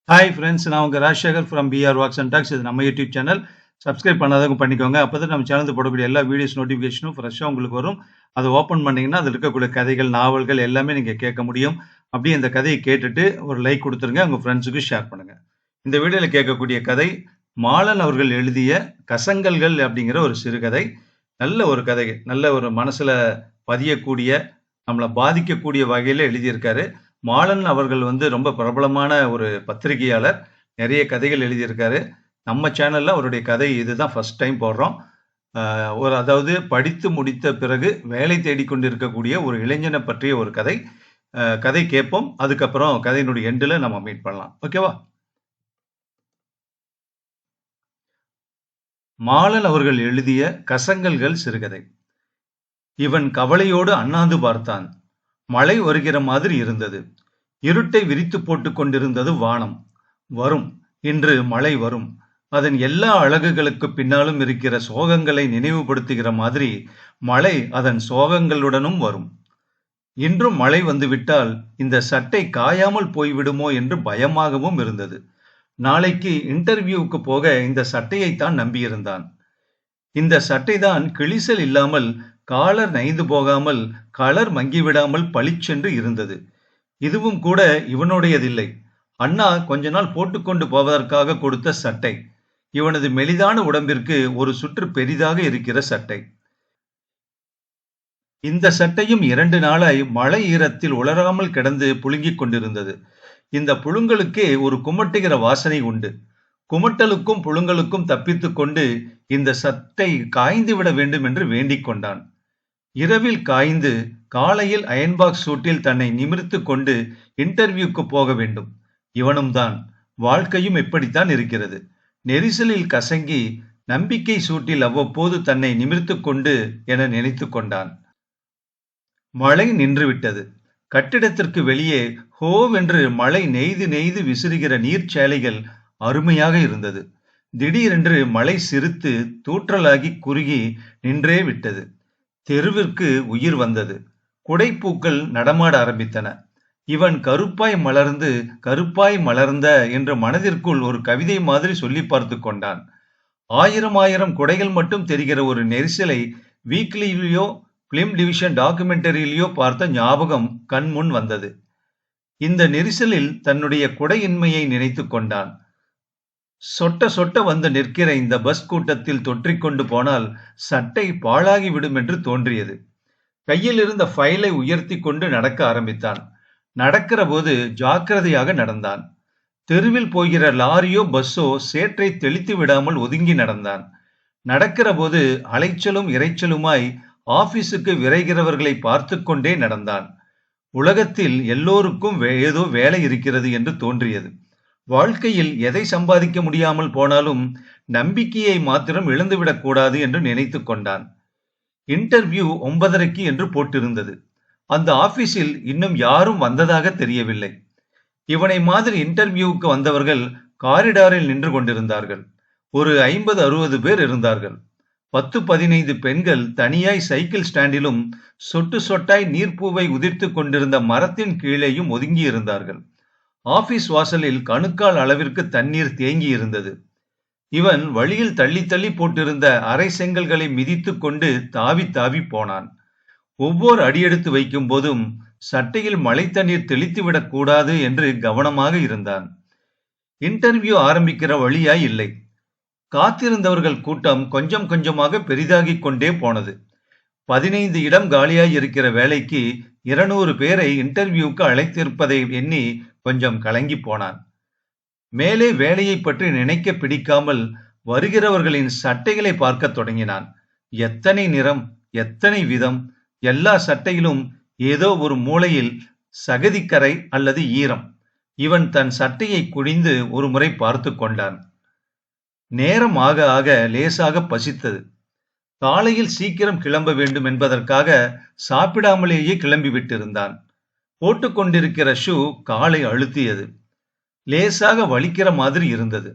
Hi friends, நான் உங்கள் Rajasekar from PR walks and talks. இது நம்ம யூடியூப் சேனல். சப்ஸ்கிரைப் பண்ணாதவங்க பண்ணிக்கோங்க. அப்போ தான் நம்ம சேனல் போடக்கூடிய எல்லா வீடியோஸ் நோட்டிஃபிகேஷனும் ஃப்ரெஷ்ஷாக உங்களுக்கு வரும். அதை ஓப்பன் பண்ணிங்கன்னா அதில் இருக்கக்கூடிய கதைகள், நாவல்கள் எல்லாமே நீங்கள் கேட்க முடியும். அப்படியே இந்த கதையை கேட்டுட்டு ஒரு லைக் கொடுத்துருங்க, உங்கள் ஃப்ரெண்ட்ஸுக்கு ஷேர் பண்ணுங்கள். இந்த வீடியோவில் கேட்கக்கூடிய கதை மாலன் அவர்கள் எழுதிய கசங்கல்கள் அப்படிங்கிற ஒரு சிறுகதை. நல்ல ஒரு கதை, நல்ல ஒரு மனசில் பதியக்கூடிய, நம்மளை பாதிக்கக்கூடிய வகையில் எழுதியிருக்காரு. மாலன் அவர்கள் ரொம்ப பிரபலமான ஒரு பத்திரிகையாளர். நிறைய கதைகள் எழுதியிருக்காரு. நம்ம சேனல்ல அவருடைய கதை இதுதான் ஃபர்ஸ்ட் டைம் போடுறோம். அதாவது படித்து முடித்த பிறகு வேலை தேடிக்கொண்டிருக்கக்கூடிய ஒரு இளைஞனை பற்றிய ஒரு கதை. கதை கேட்போம். அதுக்கப்புறம் கதையினுடைய எண்டில் நம்ம மீட் பண்ணலாம். ஓகேவா? மாலன் அவர்கள் எழுதிய கசங்கல்கள் சிறுகதை. இவன் கவலையோடு அண்ணாந்து பார்த்தான். மழை வருகிற மாதிரி இருந்தது. இருட்டை விரித்து போட்டுக் கொண்டிருந்தது வானம். வரும், இன்று மழை வரும். அதன் எல்லா அழகுகளுக்கு பின்னாலும் இருக்கிற சோகங்களை நினைவுபடுத்துகிற மாதிரி மழை அதன் சோகங்களுடனும் வரும். இன்றும் மழை வந்துவிட்டால் இந்த சட்டை காயாமல் போய்விடுமோ என்று பயமாகவும் இருந்தது. நாளைக்கு இன்டர்வியூவுக்கு போக இந்த சட்டையைத்தான் நம்பியிருந்தான். இந்த சட்டைதான் கிழிசல் இல்லாமல், காலர் நைந்து போகாமல், கலர் மங்கிவிடாமல் பளிச்சென்று இருந்தது. இதுவும் கூட இவனுடையதில்லை. அண்ணா கொஞ்ச நாள் போட்டுக்கொண்டு போவதற்காக கொடுத்த சட்டை. இவனது மெலிதான உடம்பிற்கு ஒரு சுற்று பெரிதாக இருக்கிற சட்டை. இந்த சட்டையும் 2 நாளாய் மழை ஈரத்தில் உலராமல் கிடந்து புழுங்கிக் கொண்டிருந்தது. இந்த புழுங்கலுக்கே ஒரு குமட்டுகிற வாசனை உண்டு. குமட்டலுக்கும் புழுங்கலுக்கும் தப்பித்துக் கொண்டு இந்த சட்டை காய்ந்து விட வேண்டும் என்று வேண்டிக் கொண்டான். இரவில் காய்ந்து காலையில் அயன்பாக்ஸ் சூட்டில் தன்னை நிமிர்த்து கொண்டு இன்டர்வியூக்கு போக வேண்டும். இவனும் தான். வாழ்க்கையும் இப்படித்தான் இருக்கிறது. நெரிசலில் கசங்கி நம்பிக்கை சூட்டில் அவ்வப்போது தன்னை நிமிர்த்து கொண்டு என நினைத்து கொண்டான். மழை நின்றுவிட்டது. கட்டிடத்திற்கு வெளியே ஹோவென்று மழை நெய்து நெய்து விசிறுகிற நீர்ச்சேலைகள் அருமையாக இருந்தது. திடீரென்று மழை சிரித்து தூற்றலாகி குறுகி நின்றே விட்டது. தெருவிற்கு உயிர் வந்தது. குடைப்பூக்கள் நடமாட ஆரம்பித்தன. இவன் கருப்பாய் மலர்ந்து கருப்பாய் மலர்ந்த என்ற மனதிற்குள் ஒரு கவிதை மாதிரி சொல்லி பார்த்து கொண்டான். 1000 குடைகள் மட்டும் தெரிகிற ஒரு நெரிசலை வீக்லியிலோ பிலிம் டிவிஷன் டாக்குமெண்டரியிலோ பார்த்த ஞாபகம் கண் முன் வந்தது. இந்த நெரிசலில் தன்னுடைய குடையின்மையை நினைத்து கொண்டான். சொட்ட சொட்ட வந்து நிற்கிற இந்த பஸ் கூட்டத்தில் தொற்றிக்கொண்டு போனால் சட்டை பாழாகிவிடும் என்று தோன்றியது. கையில் இருந்த ஃபைலை உயர்த்தி கொண்டு நடக்க ஆரம்பித்தான். நடக்கிற போது ஜாக்கிரதையாக நடந்தான். தெருவில் போகிற லாரியோ பஸ்ஸோ சேற்றை தெளித்து விடாமல் ஒதுங்கி நடந்தான். நடக்கிற போது அலைச்சலும் இறைச்சலுமாய் ஆபீஸுக்கு விரைகிறவர்களை பார்த்து கொண்டே நடந்தான். உலகத்தில் எல்லோருக்கும் ஏதோ வேலை இருக்கிறது என்று தோன்றியது. வாழ்க்கையில் எதை சம்பாதிக்க முடியாமல் போனாலும் நம்பிக்கையை மாத்திரம் இழந்துவிடக் கூடாது என்று நினைத்து கொண்டான். இன்டர்வியூ 9:30 என்று போட்டிருந்தது. அந்த ஆபீஸில் இன்னும் யாரும் வந்ததாக தெரியவில்லை. இவனை மாதிரி இன்டர்வியூவுக்கு வந்தவர்கள் காரிடாரில் நின்று கொண்டிருந்தார்கள். ஒரு 50-60 பேர் இருந்தார்கள். 10-15 பெண்கள் தனியாய் சைக்கிள் ஸ்டாண்டிலும் சொட்டு சொட்டாய் நீர்ப்பூவை உதிர்த்து கொண்டிருந்த மரத்தின் கீழேயும் ஒதுங்கி இருந்தார்கள். ஆபீஸ் வாசலில் கணுக்கால் அளவிற்கு தண்ணீர் தேங்கி இருந்தது. இவன் வழியில் தள்ளி தள்ளி போட்டிருந்த அரை செங்கல்களை மிதித்து கொண்டு தாவி தாவி போனான். ஒவ்வொரு அடியெடுத்து வைக்கும் போதும் சட்டையில் மழை தண்ணீர் தெளித்துவிடக் கூடாது என்று கவனமாக இருந்தான். இன்டர்வியூ ஆரம்பிக்கிற வழியாய் இல்லை. காத்திருந்தவர்கள் கூட்டம் கொஞ்சம் கொஞ்சமாக பெரிதாகிக் கொண்டே போனது. 15 இடம் காலியாய் இருக்கிற வேலைக்கு 200 பேரை இன்டர்வியூக்கு அழைத்திருப்பதை எண்ணி கொஞ்சம் கலங்கி போனான். மேலே வேலையை பற்றி நினைக்க பிடிக்காமல் வருகிறவர்களின் சட்டைகளை பார்க்க தொடங்கினான். எத்தனை நிறம், எத்தனை விதம்! எல்லா சட்டையிலும் ஏதோ ஒரு மூலையில் சகதிக்கரை அல்லது ஈரம். இவன் தன் சட்டையை குனிந்து ஒரு முறை பார்த்து கொண்டான். நேரம் ஆக ஆக லேசாக பசித்தது. காலையில் சீக்கிரம் கிளம்ப வேண்டும் என்பதற்காக சாப்பிடாமலேயே கிளம்பி விட்டிருந்தான். போட்டுக்கொண்டிருக்கிற ஷூ காலை அழுத்தியது. லேசாக வலிக்கிற மாதிரி இருந்தது.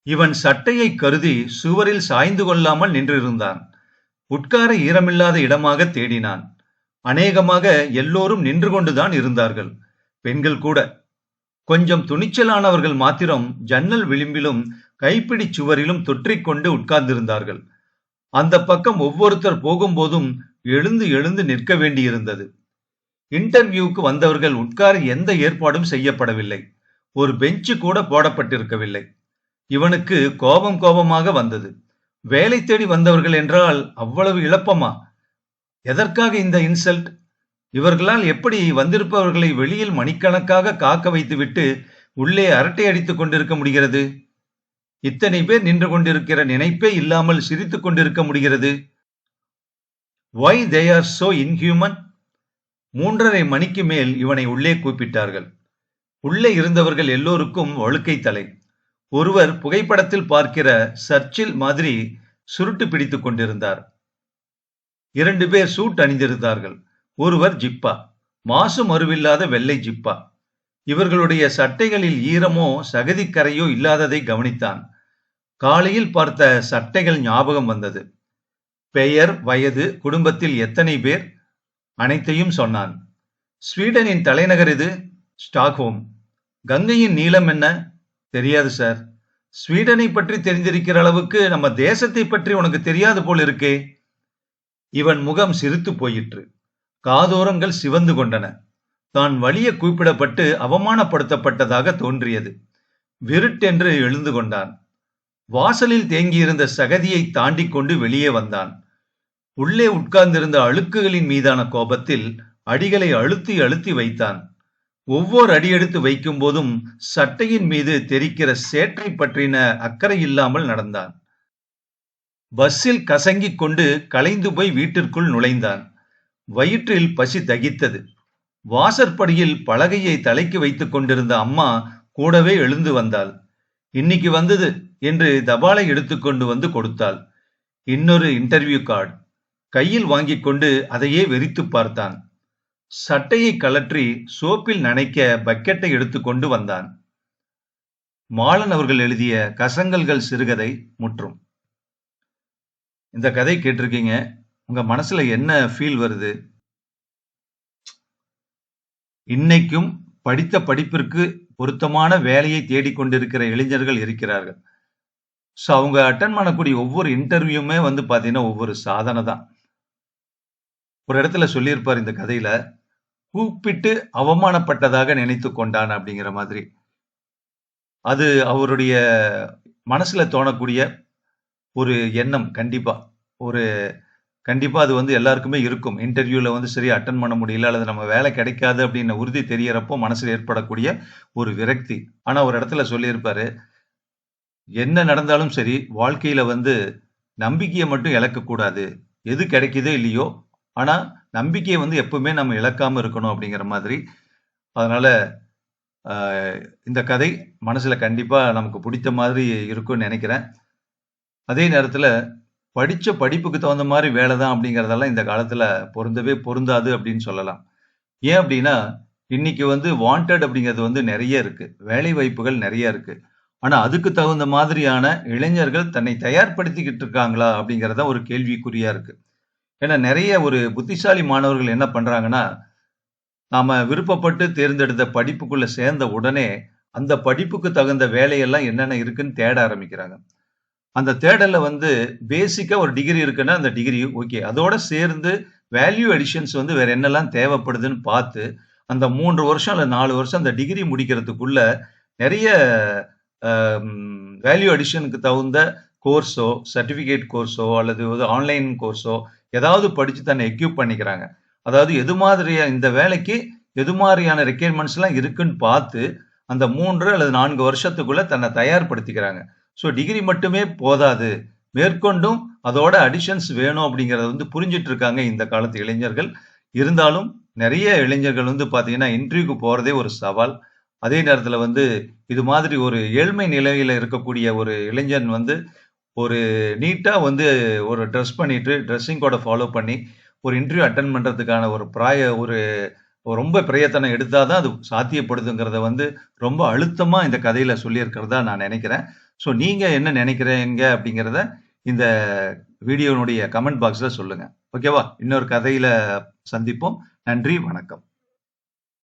இவன் சட்டையை கருதி சுவரில் சாய்ந்து கொள்ளாமல் நின்றிருந்தான். உட்கார ஈரமில்லாத இடமாக தேடினான். அநேகமாக எல்லோரும் நின்று கொண்டுதான் இருந்தார்கள், பெண்கள் கூட. கொஞ்சம் துணிச்சலானவர்கள் மாத்திரம் ஜன்னல் விளிம்பிலும் கைப்பிடி சுவரிலும் தொற்றிக்கொண்டு உட்கார்ந்திருந்தார்கள். அந்த பக்கம் ஒவ்வொருத்தர் போகும்போதும் எழுந்து எழுந்து நிற்க வேண்டியிருந்தது. இன்டர்வியூக்கு வந்தவர்கள் உட்கார எந்த ஏற்பாடும் செய்யப்படவில்லை. ஒரு பெஞ்சு கூட போடப்பட்டிருக்கவில்லை. இவனுக்கு கோபமாக வந்தது. வேலை தேடி வந்தவர்கள் என்றால் அவ்வளவு இளப்பமா? எதற்காக இந்த இன்சல்ட்? இவர்களால் எப்படி வந்திருப்பவர்களை வெளியில் மணிக்கணக்காக காக்க வைத்துவிட்டு உள்ளே அரட்டை அடித்துக் கொண்டிருக்க முடிகிறது? இத்தனை பேர் நின்று கொண்டிருக்கிற நினைப்பே இல்லாமல் சிரித்துக் கொண்டிருக்க முடிகிறது? Why they are so inhuman? 3:30 மணிக்கு மேல் இவனை உள்ளே கூப்பிட்டார்கள். உள்ளே இருந்தவர்கள் எல்லோருக்கும் வழுக்கை தலை. ஒருவர் புகைப்படத்தில் பார்க்கிற சர்ச்சில் மாதிரி சுருட்டு பிடித்துக் கொண்டிருந்தார். 2 பேர் சூட் அணிந்திருந்தார்கள். ஒருவர் ஜிப்பா, மாசு மறுவில்லாத வெள்ளை ஜிப்பா. இவர்களுடைய சட்டைகளில் ஈரமோ சகதிக்கரையோ இல்லாததை கவனித்தான். காலையில் பார்த்த சட்டைகள் ஞாபகம் வந்தது. பெயர், வயது, குடும்பத்தில் எத்தனை பேர், அனைத்தையும் சொன்னான். ஸ்வீடனின் தலைநகர் இது? ஸ்டாக்ஹோம். கங்கையின் நீளம் என்ன? தெரியாது சார். ஸ்வீடனை பற்றி தெரிந்திருக்கிற அளவுக்கு நம்ம தேசத்தை பற்றி உனக்கு தெரியாது போல் இருக்கே. இவன் முகம் சிரித்து போயிற்று. காதோரங்கள் சிவந்து கொண்டன. தான் வலிய கூப்பிடப்பட்டு அவமானப்படுத்தப்பட்டதாக தோன்றியது. விருட்டென்று எழுந்து கொண்டான். வாசலில் தேங்கியிருந்த சகதியை தாண்டி கொண்டு வெளியே வந்தான். உள்ளே உட்கார்ந்திருந்த அழுக்குகளின் மீதான கோபத்தில் அடிகளை அழுத்தி அழுத்தி வைத்தான். ஒவ்வொரு அடியெடுத்து வைக்கும் போதும் சட்டையின் மீது தெரிக்கிற சேற்றை பற்றின அக்கறை இல்லாமல் நடந்தான். பஸ்ஸில் கசங்கிக் கொண்டு கலைந்து போய் வீட்டிற்குள் நுழைந்தான். வயிற்றில் பசி தகித்தது. வாசற்படியில் பலகையை தலைக்கு வைத்துக் கொண்டிருந்த அம்மா கூடவே எழுந்து வந்தாள். இன்னைக்கு வந்தது என்று தபாலை எடுத்துக்கொண்டு வந்து கொடுத்தாள். இன்னொரு இன்டர்வியூ கார்டு. கையில் வாங்கிக் கொண்டு அதையே வெறித்து பார்த்தான். சட்டையை கலற்றி சோப்பில் நனைக்க பக்கெட்டை எடுத்துக்கொண்டு வந்தான். மாலன் அவர்கள் எழுதிய கசங்கல்கள் சிறுகதை முற்றும். இந்த கதை கேட்டிருக்கீங்க. உங்க மனசுல என்ன ஃபீல் வருது? இன்னைக்கும் படித்த படிப்பிற்கு பொருத்தமான வேலையை தேடிக்கொண்டிருக்கிற இளைஞர்கள் இருக்கிறார்கள். ஸோ அவங்க அட்டன் பண்ணக்கூடிய ஒவ்வொரு இன்டர்வியூமே பாத்தீங்கன்னா ஒவ்வொரு சாதனை தான். ஒரு இடத்துல சொல்லியிருப்பார் இந்த கதையில, கூப்பிட்டு அவமானப்பட்டதாக நினைத்து கொண்டான் அப்படிங்கிற மாதிரி. அது அவருடைய மனசுல தோணக்கூடிய ஒரு எண்ணம். கண்டிப்பா அது எல்லாருக்குமே இருக்கும். இன்டர்வியூல சரியா அட்டன் பண்ண முடியல அல்லது நம்ம வேலை கிடைக்காது அப்படின்னு உறுதி தெரியறப்போ மனசுல ஏற்படக்கூடிய ஒரு விரக்தி. ஆனா ஒரு இடத்துல சொல்லியிருப்பாரு, என்ன நடந்தாலும் சரி வாழ்க்கையில நம்பிக்கையை மட்டும் இழக்கக்கூடாது. எது கிடைக்குதோ இல்லையோ, ஆனா நம்பிக்கையை எப்பவுமே நம்ம இழக்காம இருக்கணும் அப்படிங்கிற மாதிரி. அதனால இந்த கதை மனசுல கண்டிப்பா நமக்கு பிடித்த மாதிரி இருக்கும்னு நினைக்கிறேன். அதே நேரத்துல படிச்ச படிப்புக்கு தகுந்த மாதிரி வேலை தான் அப்படிங்கிறதெல்லாம் இந்த காலத்துல பொருந்தவே பொருந்தாது அப்படின்னு சொல்லலாம். ஏன் அப்படின்னா இன்னைக்கு வாண்டட் அப்படிங்கிறது நிறைய இருக்கு. வேலை வாய்ப்புகள் நிறைய இருக்கு. ஆனா அதுக்கு தகுந்த மாதிரியான இளைஞர்கள் தன்னை தயார்படுத்திக்கிட்டு இருக்காங்களா அப்படிங்கறத ஒரு கேள்விக்குறியா இருக்கு. ஏன்னா நிறைய ஒரு புத்திசாலி மாணவர்கள் என்ன பண்றாங்கன்னா, நாம விருப்பப்பட்டு தேர்ந்தெடுத்த படிப்புக்குள்ள சேர்ந்த உடனே அந்த படிப்புக்கு தகுந்த வேலையெல்லாம் என்னென்ன இருக்குன்னு தேட ஆரம்பிக்கிறாங்க. அந்த தேடல்ல பேசிக்கா ஒரு டிகிரி இருக்குன்னா அந்த டிகிரி ஓகே. அதோட சேர்ந்து வேல்யூ அடிஷன்ஸ் வேற என்னெல்லாம் தேவைப்படுதுன்னு பார்த்து அந்த 3 வருஷம் அல்ல 4 வருஷம் அந்த டிகிரி முடிக்கிறதுக்குள்ள நிறைய வேல்யூ அடிஷனுக்கு தகுந்த கோர்ஸோ, சர்டிபிகேட் கோர்ஸோ அல்லது ஆன்லைன் கோர்ஸோ ஏதாவது படிச்சு தன்னை எக்யூப் பண்ணிக்கிறாங்க. அதாவது எது மாதிரியா இந்த வேலைக்கு எது மாதிரியான ரெக்யர்மெண்ட்ஸ் எல்லாம் இருக்குன்னு பார்த்து அந்த 3 அல்லது 4 வருஷத்துக்குள்ள தன்னை தயார்படுத்திக்கிறாங்க. ஸோ டிகிரி மட்டுமே போதாது, மேற்கொண்டும் அதோட அடிஷன்ஸ் வேணும் அப்படிங்கறத புரிஞ்சிட்டு இருக்காங்க இந்த காலத்து இளைஞர்கள். இருந்தாலும் நிறைய இளைஞர்கள் பாத்தீங்கன்னா இன்டர்வியூக்கு போறதே ஒரு சவால். அதே நேரத்துல இது மாதிரி ஒரு ஏழ்மை நிலையில இருக்கக்கூடிய ஒரு இளைஞன் ஒரு நீட்டா ஒரு ட்ரெஸ் பண்ணிட்டு ட்ரெஸ்ஸிங் கோட ஃபாலோ பண்ணி ஒரு இன்டர்வியூ அட்டன் பண்றதுக்கான ஒரு ரொம்ப பிரயத்தனம் எடுத்தாதான் அது சாத்தியப்படுதுங்கிறத ரொம்ப அழுத்தமா இந்த கதையில சொல்லியிருக்கிறதா நான் நினைக்கிறேன். ஸோ நீங்க என்ன நினைக்கிறீங்க அப்படிங்கிறத இந்த வீடியோனுடைய கமெண்ட் பாக்ஸ்ல சொல்லுங்க. ஓகேவா? இன்னொரு கதையில சந்திப்போம். நன்றி, வணக்கம்.